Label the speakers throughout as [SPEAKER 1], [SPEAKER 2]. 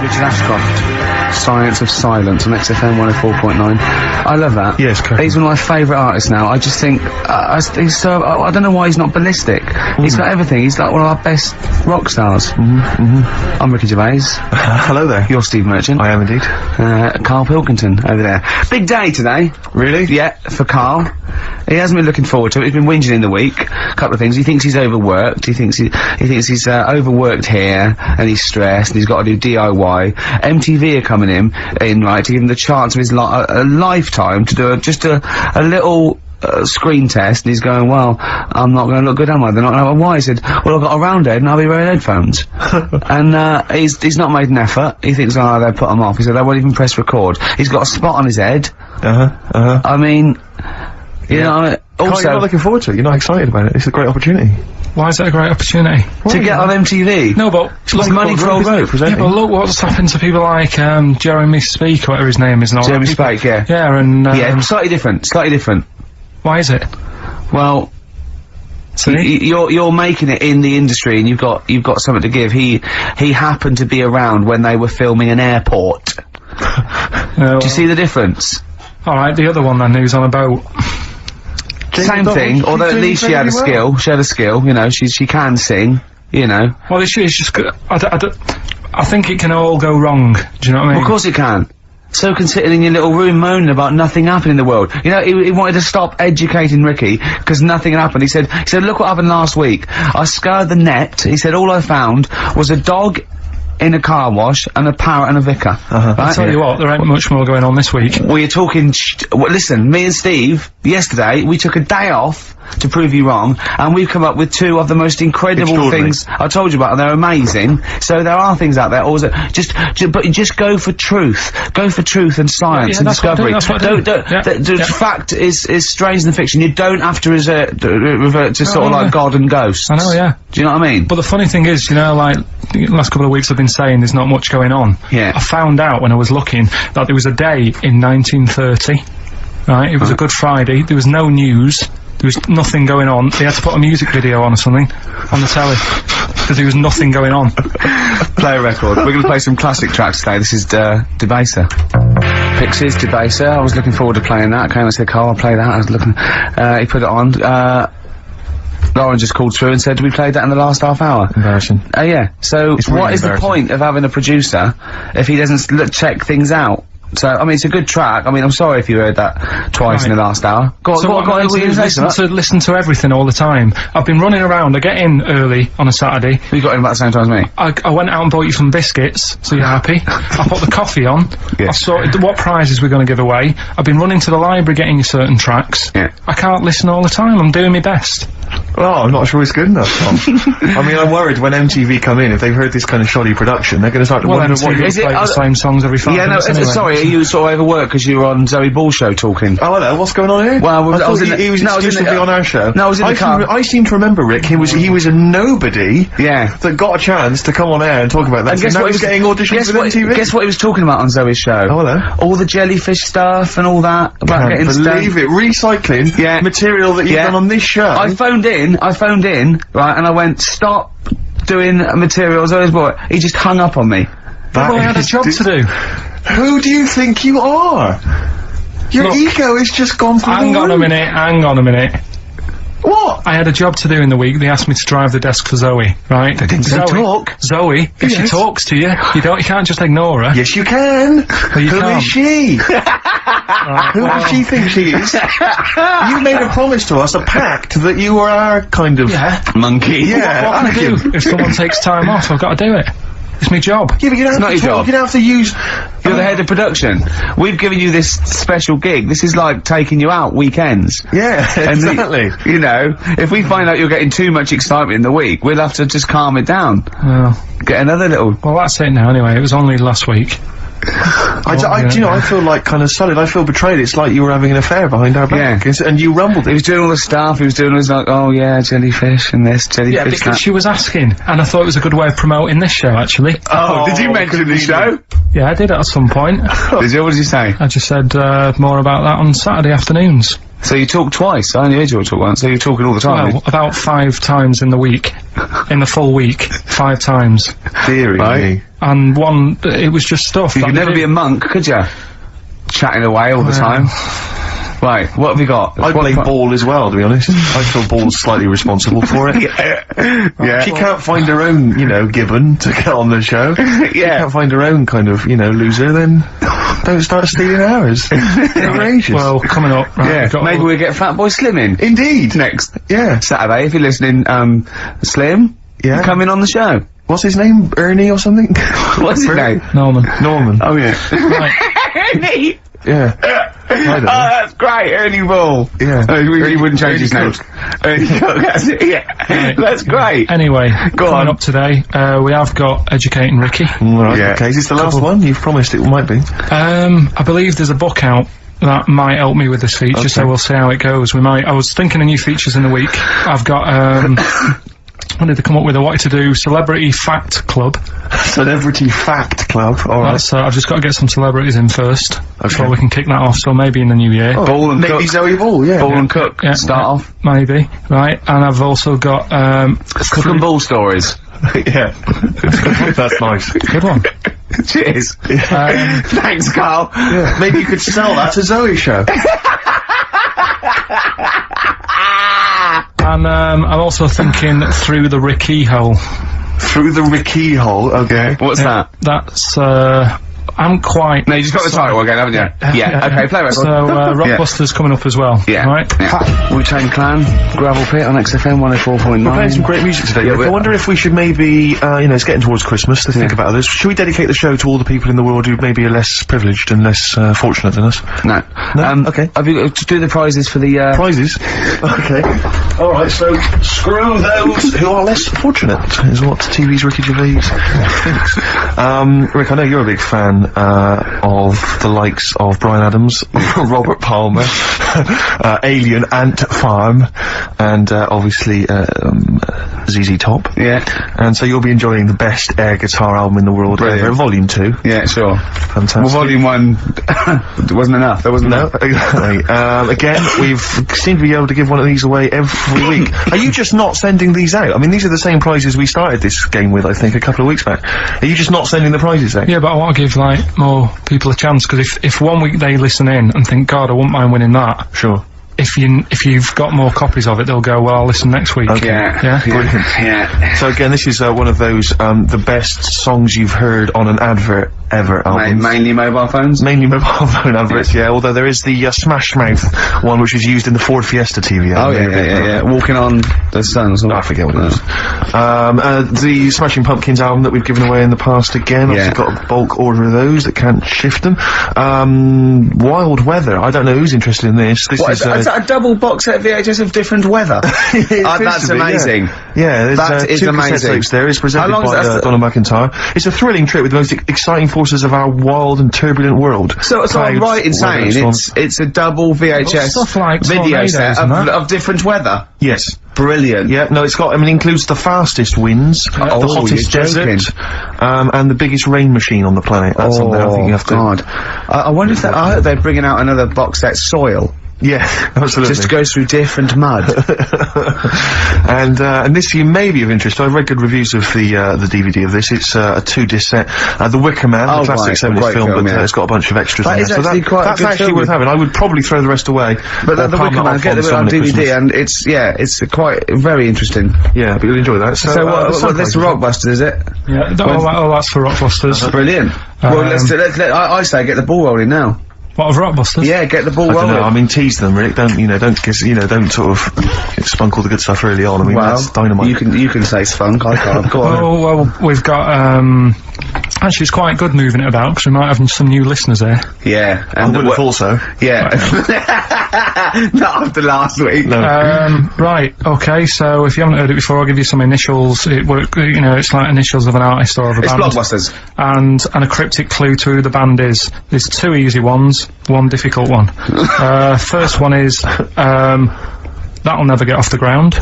[SPEAKER 1] Richard Ashcroft, Science of Silence on XFM 104.9. I love that.
[SPEAKER 2] Yes, correct.
[SPEAKER 1] He's one of my favourite artists now. I just think, he's so, I don't know why he's not ballistic. He's got everything. He's like one of our best rock stars. I'm Ricky Gervais.
[SPEAKER 2] Hello there.
[SPEAKER 1] You're Steve Merchant.
[SPEAKER 2] I am indeed.
[SPEAKER 1] Carl Pilkington over there. Big day today.
[SPEAKER 2] Really?
[SPEAKER 1] Yeah, for Carl. He hasn't been looking forward to it. He's been whinging in the week. A couple of things. He thinks he's overworked. He thinks he's overworked here, and he's stressed, and he's got to do DIY. MTV are coming in, right, to give him the chance of his a lifetime to do just a little screen test, and he's going, well, I'm not going to look good, am I? They're not going to have a why. He said, well, I've got a round head and I'll be wearing headphones. And he's not made an effort. He thinks, oh, they'll put him off. He said, they won't even press record. He's got a spot on his head. I mean, you know, also...
[SPEAKER 2] You're not looking forward to it. You're not excited about it. It's a great opportunity.
[SPEAKER 3] Why is it a great opportunity?
[SPEAKER 1] To get on MTV.
[SPEAKER 3] No, but
[SPEAKER 1] look, money for old rope.
[SPEAKER 3] Yeah, but look what's happened to people like Jeremy Speak, or whatever his name is.
[SPEAKER 1] Jeremy Speak, yeah.
[SPEAKER 3] Yeah, and
[SPEAKER 1] yeah, slightly different.
[SPEAKER 3] Why is it?
[SPEAKER 1] Well, you're making it in the industry, and you've got something to give. He happened to be around when they were filming an airport. Do you see the difference?
[SPEAKER 3] All right, the other one then, who's on a boat.
[SPEAKER 1] Same thing, although at least she had a skill. She had a skill, you know. She can sing, you know.
[SPEAKER 3] Well, it's just good. I think it can all go wrong. Do you know what I mean?
[SPEAKER 1] Well, of course it can. So can sitting in your little room moaning about nothing happening in the world. You know, he wanted to stop educating Ricky because nothing had happened. He said, look what happened last week. I scoured the net. He said, all I found was a dog in a car wash and a parrot and a vicar. Right?
[SPEAKER 3] I'll tell you what, there ain't much more going on this week.
[SPEAKER 1] Well, you're talking well, listen, me and Steve, yesterday, we took a day off to prove you wrong, and we've come up with two of the most incredible things I told you about, and they're amazing. So there are things out there, also, but just go for truth. Go for truth and science and discovery. Fact is stranger than fiction. You don't have to revert to sort of like God and ghosts.
[SPEAKER 3] I know, yeah.
[SPEAKER 1] Do you know what I mean?
[SPEAKER 3] But the funny thing is, you know, like, the last couple of weeks I've been saying there's not much going on.
[SPEAKER 1] Yeah.
[SPEAKER 3] I found out when I was looking that there was a day in 1930, right? It was a Good Friday, there was no news, there was nothing going on. They had to put a music video on or something on the telly because there was nothing going on.
[SPEAKER 1] Play a record. We're going to play some classic tracks today. This is Debaser. Pixies, Debaser. I was looking forward to playing that. Came and said, Carl, I'll play that. I was looking. He put it on. Lauren just called through and said, we played that in the last half hour.
[SPEAKER 2] Embarrassing.
[SPEAKER 1] Yeah. So what is the point of having a producer if he doesn't check things out? So, I mean, it's a good track. I mean, I'm sorry if you heard that twice in the last hour. Go on,
[SPEAKER 3] listen to everything all the time. I've been running around. I get in early on a Saturday.
[SPEAKER 1] You got in about the same time as me?
[SPEAKER 3] I went out and bought you some biscuits, so you're happy. I put the coffee on.
[SPEAKER 1] Yeah.
[SPEAKER 3] I sorted what prizes we're going to give away. I've been running to the library getting you certain tracks.
[SPEAKER 1] Yeah.
[SPEAKER 3] I can't listen all the time. I'm doing my best.
[SPEAKER 2] Oh, I'm not sure it's good enough, Tom. I mean, I'm worried when MTV come in, if they've heard this kind of shoddy production, they're going to start to wonder what
[SPEAKER 3] is it. The same songs every 5 minutes anyway.
[SPEAKER 1] Sorry, are you sort of overworked because you were on Zoe Ball show talking?
[SPEAKER 2] Oh, hello, what's going on here?
[SPEAKER 1] Well,
[SPEAKER 2] I thought he was exclusively on our show.
[SPEAKER 1] No, I was in the car.
[SPEAKER 2] I seem to remember, Rick, he was a nobody.
[SPEAKER 1] Yeah.
[SPEAKER 2] That got a chance to come on air and talk about that. And guess what he was getting auditions with MTV?
[SPEAKER 1] Guess what he was talking about on Zoe's show?
[SPEAKER 2] Oh, hello.
[SPEAKER 1] All the jellyfish stuff and all that. About
[SPEAKER 2] Can't believe it. Recycling material that you've done on this show.
[SPEAKER 1] I phoned in, right, and I went, stop doing materials. He just hung up on me.
[SPEAKER 3] I had a job to do.
[SPEAKER 2] Who do you think you are? Your ego has just gone through the roof.
[SPEAKER 3] Hang on a minute.
[SPEAKER 2] What?
[SPEAKER 3] I had a job to do in the week. They asked me to drive the desk for Zoe, right?
[SPEAKER 1] They didn't say talk.
[SPEAKER 3] Zoe, if she talks to you, you can't just ignore her.
[SPEAKER 2] Yes, you can.
[SPEAKER 3] Well,
[SPEAKER 2] Who is she? Who does she think she is? You made a promise to us, a pact, that you were our kind of
[SPEAKER 1] monkey.
[SPEAKER 3] Yeah. What can I do? If someone takes time off, I've got to do it. It's my job.
[SPEAKER 2] Yeah, but you don't have to talk. You don't have to use...
[SPEAKER 1] You're the head of production. We've given you this special gig. This is like taking you out weekends.
[SPEAKER 2] Yeah, exactly.
[SPEAKER 1] You know, if we find out you're getting too much excitement in the week, we'll have to just calm it down.
[SPEAKER 3] Well.
[SPEAKER 1] Get another little...
[SPEAKER 3] Well, that's it now anyway. It was only last week.
[SPEAKER 2] I feel like kind of solid. I feel betrayed. It's like you were having an affair behind our back. Yeah. And you rumbled it.
[SPEAKER 1] He was doing all the stuff. He was doing all this like, oh yeah, jellyfish and this, jellyfish.
[SPEAKER 3] Yeah, because she was asking, and I thought it was a good way of promoting this show, actually.
[SPEAKER 1] Oh, did you mention the show?
[SPEAKER 3] Yeah, I did at some point.
[SPEAKER 1] What did you say?
[SPEAKER 3] I just said, more about that on Saturday afternoons.
[SPEAKER 1] So you talk twice. I only heard you talk once. So you're talking all the time.
[SPEAKER 3] Well, about 5 times in the week. In the full week. 5 times.
[SPEAKER 2] Deary me.
[SPEAKER 3] And it was just stuff.
[SPEAKER 1] You could never be a monk, could you? Chatting away all the time. Right, what have you got?
[SPEAKER 2] I play ball as well, to be honest. I feel Ball's slightly responsible for it.
[SPEAKER 1] Yeah.
[SPEAKER 2] She can't find her own, gibbon to get on the show. She can't find her own kind of, loser, then don't start stealing ours. Outrageous.
[SPEAKER 3] Well, coming up, right,
[SPEAKER 1] maybe we'll get Fatboy Slim in.
[SPEAKER 2] Indeed.
[SPEAKER 1] Next.
[SPEAKER 2] Yeah.
[SPEAKER 1] Saturday, if you're listening, Slim.
[SPEAKER 2] Yeah.
[SPEAKER 1] Come in on the show.
[SPEAKER 2] What's his name? Ernie or something?
[SPEAKER 1] What's his name?
[SPEAKER 3] Norman.
[SPEAKER 1] Oh, yeah.
[SPEAKER 3] Right.
[SPEAKER 1] Ernie!
[SPEAKER 2] Yeah. I don't know.
[SPEAKER 1] That's great, Ernie Ball.
[SPEAKER 2] Yeah.
[SPEAKER 1] He wouldn't change his name. Ernie Cook, that's it, yeah. That's great.
[SPEAKER 3] Anyway,
[SPEAKER 1] Go
[SPEAKER 3] coming
[SPEAKER 1] on.
[SPEAKER 3] up today, we have got Educating Ricky.
[SPEAKER 2] Right,
[SPEAKER 1] Yeah.
[SPEAKER 2] okay. Is this the last one? You've promised it might be.
[SPEAKER 3] I believe there's a book out that might help me with this feature, so we'll see how it goes. I was thinking of new features in the week. I've got, what did they come up with? I wanted to do Celebrity Fact Club.
[SPEAKER 2] Celebrity Fact Club, alright.
[SPEAKER 3] I've just got to get some celebrities in first, before we can kick that off, so maybe in the new year.
[SPEAKER 1] Ball and
[SPEAKER 2] Maybe
[SPEAKER 1] Cook.
[SPEAKER 2] Zoe Ball, yeah.
[SPEAKER 1] Ball and Cook.
[SPEAKER 3] Yeah,
[SPEAKER 1] Start off.
[SPEAKER 3] Maybe, right. And I've also got,
[SPEAKER 1] Cook and Ball stories.
[SPEAKER 2] Yeah. That's nice.
[SPEAKER 3] good one.
[SPEAKER 1] Cheers. Thanks, Carl.
[SPEAKER 2] Yeah. Maybe you could sell that to Zoe's show.
[SPEAKER 3] And, I'm also thinking Through the Ricky Hole.
[SPEAKER 2] Through the Ricky hole, okay.
[SPEAKER 1] What's that?
[SPEAKER 3] That's, I'm quite...
[SPEAKER 1] No, you just got the title again, haven't you? Yeah. Okay, play record.
[SPEAKER 3] So, Rockbusters coming up as well.
[SPEAKER 1] Yeah.
[SPEAKER 3] Right?
[SPEAKER 1] Yeah. Wu-Tang Clan, Gravel Pit on XFM 104.9.
[SPEAKER 2] We're playing some great music today.
[SPEAKER 1] Yeah,
[SPEAKER 2] Rick. I wonder if we should maybe, it's getting towards Christmas, to think about others. Should we dedicate the show to all the people in the world who maybe are less privileged and less fortunate than us?
[SPEAKER 1] No.
[SPEAKER 2] No? Okay.
[SPEAKER 1] Have you got to do the prizes for the,
[SPEAKER 2] Prizes? Okay. Alright, so screw those who are less fortunate, is what TV's Ricky Gervais thinks. Rick, I know you're a big fan of the likes of Bryan Adams, Robert Palmer, Alien Ant Farm, and obviously ZZ Top.
[SPEAKER 1] Yeah.
[SPEAKER 2] And so you'll be enjoying the best air guitar album in the world
[SPEAKER 1] Brilliant.
[SPEAKER 2] ever, Volume 2.
[SPEAKER 1] Yeah, sure.
[SPEAKER 2] Fantastic.
[SPEAKER 1] Well, Volume 1 wasn't enough. There wasn't enough.
[SPEAKER 2] Exactly. Again, we've seemed to be able to give one of these away every week. Are you just not sending these out? I mean, these are the same prizes we started this game with, I think, a couple of weeks back. Are you just not sending the prizes out?
[SPEAKER 3] Yeah, but I want to give, like, more people a chance, because if one week they listen in and think, God, I wouldn't mind winning that,
[SPEAKER 2] Sure.
[SPEAKER 3] if you've got more copies of it, they'll go, well, I'll listen next week.
[SPEAKER 2] Okay.
[SPEAKER 1] Yeah.
[SPEAKER 2] Brilliant.
[SPEAKER 1] Yeah.
[SPEAKER 2] So again, this is one of those, the best songs you've heard on an advert ever albums.
[SPEAKER 1] Mainly mobile phones?
[SPEAKER 2] Mainly mobile phone adverts, yeah, although there is the Smash Mouth one, which was used in the Ford Fiesta TV.
[SPEAKER 1] Oh, yeah. Walking on the Sun.
[SPEAKER 2] I forget what it was. The Smashing Pumpkins album that we've given away in the past again,
[SPEAKER 1] Yeah.
[SPEAKER 2] obviously got a bulk order of those that can't shift them. Wild Weather, I don't know who's interested in this. This
[SPEAKER 1] What,
[SPEAKER 2] is,
[SPEAKER 1] is that a double box set VHS of different weather? That's amazing.
[SPEAKER 2] Yeah, there's
[SPEAKER 1] That is
[SPEAKER 2] two cassette
[SPEAKER 1] amazing.
[SPEAKER 2] tapes there. It's presented
[SPEAKER 1] How long is
[SPEAKER 2] by
[SPEAKER 1] that?
[SPEAKER 2] Donald McIntyre. It's a thrilling trip with the most exciting forces of our wild and turbulent world.
[SPEAKER 1] So I'm
[SPEAKER 2] Clouds,
[SPEAKER 1] right in
[SPEAKER 2] weather,
[SPEAKER 1] saying
[SPEAKER 2] storms.
[SPEAKER 1] it's a double VHS
[SPEAKER 3] Stuff like
[SPEAKER 1] video
[SPEAKER 3] tornadoes
[SPEAKER 1] set
[SPEAKER 3] and that.
[SPEAKER 1] of different weather.
[SPEAKER 2] Yes.
[SPEAKER 1] Brilliant.
[SPEAKER 2] Yeah, no, it's got, includes the fastest winds, the
[SPEAKER 1] Oh,
[SPEAKER 2] hottest
[SPEAKER 1] you're joking.
[SPEAKER 2] desert, and the biggest rain machine on the planet. That's something I think you have to...
[SPEAKER 1] God. I wonder if I hope they're bringing out another box set, Soil,
[SPEAKER 2] Yeah, absolutely.
[SPEAKER 1] just to go through different mud.
[SPEAKER 2] And this you may be of interest. I've read good reviews of the DVD of this. It's a 2-disc set. The Wicker Man,
[SPEAKER 1] Oh,
[SPEAKER 2] the classic
[SPEAKER 1] right,
[SPEAKER 2] 70s
[SPEAKER 1] great
[SPEAKER 2] film,
[SPEAKER 1] film,
[SPEAKER 2] but
[SPEAKER 1] yeah.
[SPEAKER 2] it's got a bunch of extras
[SPEAKER 1] That
[SPEAKER 2] in
[SPEAKER 1] is
[SPEAKER 2] there.
[SPEAKER 1] actually quite a
[SPEAKER 2] that's
[SPEAKER 1] good
[SPEAKER 2] actually
[SPEAKER 1] film.
[SPEAKER 2] worth having. I would probably throw the rest away.
[SPEAKER 1] But the
[SPEAKER 2] palm
[SPEAKER 1] Wicker
[SPEAKER 2] it
[SPEAKER 1] Man,
[SPEAKER 2] off
[SPEAKER 1] get it on
[SPEAKER 2] Sunday
[SPEAKER 1] DVD,
[SPEAKER 2] Christmas.
[SPEAKER 1] and it's quite very interesting.
[SPEAKER 2] Yeah, but you'll enjoy that.
[SPEAKER 1] So what this is Rockbusters, is it?
[SPEAKER 3] Yeah, that's for Rockbusters.
[SPEAKER 1] Brilliant. Well, I say get the ball rolling now.
[SPEAKER 3] What, of Rockbusters?
[SPEAKER 1] Yeah, get the ball
[SPEAKER 2] I don't
[SPEAKER 1] rolling.
[SPEAKER 2] know, I mean, tease them, Rick. Don't sort of spunk all the good stuff early on. I mean, that's dynamite.
[SPEAKER 1] You can say spunk, I can't. Go on.
[SPEAKER 3] Well, we've got, actually it's quite good moving it about, because we might have some new listeners there.
[SPEAKER 1] Yeah.
[SPEAKER 2] I would have thought so.
[SPEAKER 1] Yeah. Not after last week.
[SPEAKER 2] No.
[SPEAKER 3] Right, okay, so if you haven't heard it before, I'll give you some initials. It's like initials of an artist or of a
[SPEAKER 1] It's
[SPEAKER 3] band.
[SPEAKER 1] Blockbusters.
[SPEAKER 3] And a cryptic clue to who the band is. There's 2 easy ones, 1 difficult one. First one is, That'll Never Get Off the Ground.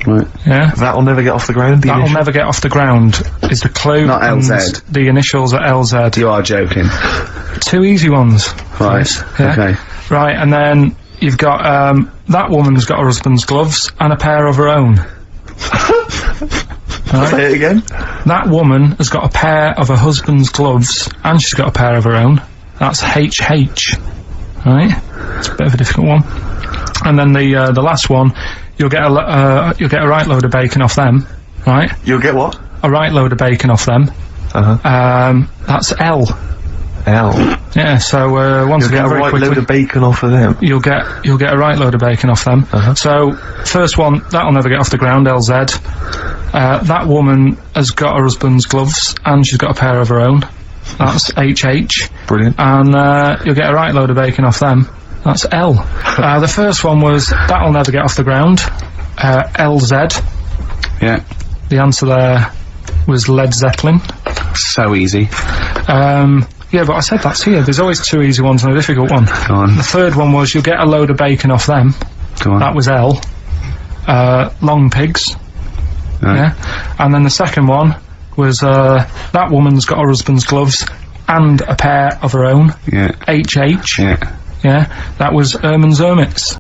[SPEAKER 1] Right.
[SPEAKER 3] Yeah?
[SPEAKER 2] That'll Never Get Off the Ground.
[SPEAKER 3] That'll Never Get Off the Ground is the clue.
[SPEAKER 1] Not
[SPEAKER 3] and
[SPEAKER 1] LZ.
[SPEAKER 3] The initials are LZ.
[SPEAKER 1] You are joking.
[SPEAKER 3] 2 easy ones.
[SPEAKER 1] Right.
[SPEAKER 3] Yeah?
[SPEAKER 1] Okay.
[SPEAKER 3] Right, and then you've got, that woman's got her husband's gloves and a pair of her own. Right?
[SPEAKER 2] Say it again.
[SPEAKER 3] That woman has got a pair of her husband's gloves and she's got a pair of her own. That's HH. Right? It's a bit of a difficult one. And then the last one, you'll get a right load of bacon off them. Right?
[SPEAKER 2] You'll get what?
[SPEAKER 3] A right load of bacon off them. That's L.
[SPEAKER 2] L.
[SPEAKER 3] Yeah, so once
[SPEAKER 2] You'll
[SPEAKER 3] again,
[SPEAKER 2] get a
[SPEAKER 3] very
[SPEAKER 2] right
[SPEAKER 3] quickly,
[SPEAKER 2] load of bacon off of them.
[SPEAKER 3] you'll get a right load of bacon off them. So first one, that'll never get off the ground. LZ. That woman has got her husband's gloves and she's got a pair of her own. That's HH.
[SPEAKER 2] Brilliant.
[SPEAKER 3] And you'll get a right load of bacon off them. That's L. The first one was that'll never get off the ground. LZ.
[SPEAKER 1] Yeah.
[SPEAKER 3] The answer there was Led Zeppelin.
[SPEAKER 1] So easy.
[SPEAKER 3] Yeah, but I said that's here. There's always two easy ones and a difficult one.
[SPEAKER 1] Go on.
[SPEAKER 3] The third one was you'll get a load of bacon off them.
[SPEAKER 1] Go on.
[SPEAKER 3] That was L. Long pigs.
[SPEAKER 1] Right.
[SPEAKER 3] Yeah. And then the second one was that woman's got her husband's gloves and a pair of her own.
[SPEAKER 1] Yeah.
[SPEAKER 3] HH.
[SPEAKER 1] Yeah.
[SPEAKER 3] Yeah. That was Herman's Hermits.